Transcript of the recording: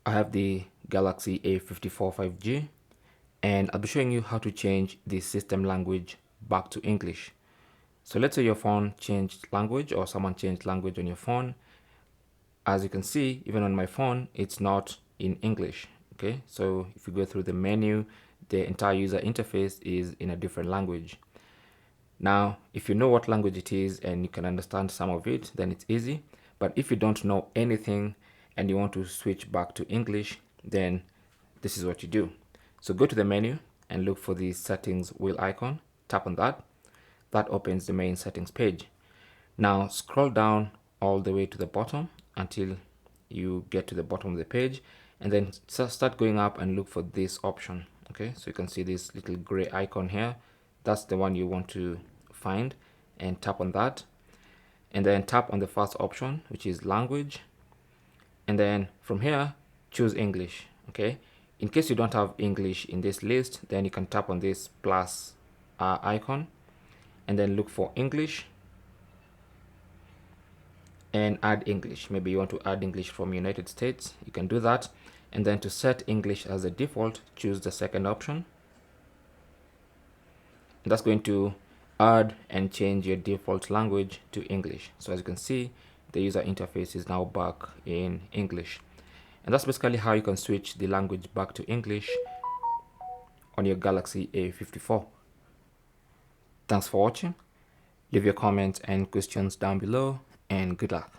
I have the Galaxy A54 5G, and I'll be showing you how to change the system language back to English. So let's say your phone changed language or someone changed language on your phone. As you can see, even on my phone, it's not in English. Okay, so if you go through the menu, the entire user interface is in a different language. Now, if you know what language it is and you can understand some of it, then it's easy. But if you don't know anything and you want to switch back to English, then this is what you do. So go to the menu and look for the settings wheel icon. Tap on that. That opens the main settings page. Now scroll down all the way to the bottom until you get to the bottom of the page, and then start going up and look for this option. Okay, so you can see this little gray icon here. That's the one you want to find, and tap on that, and then tap on the first option, which is language, and then from here choose English. Okay, in case you don't have English in this list, then you can tap on this plus icon and then look for English and add English. Maybe you want to add English from United States, you can do that. And then to set English as a default, choose the second option. That's going to add and change your default language to English. So as you can see, the user interface is now back in English. And that's basically how you can switch the language back to English on your Galaxy A54. Thanks for watching. Leave your comments and questions down below, and good luck.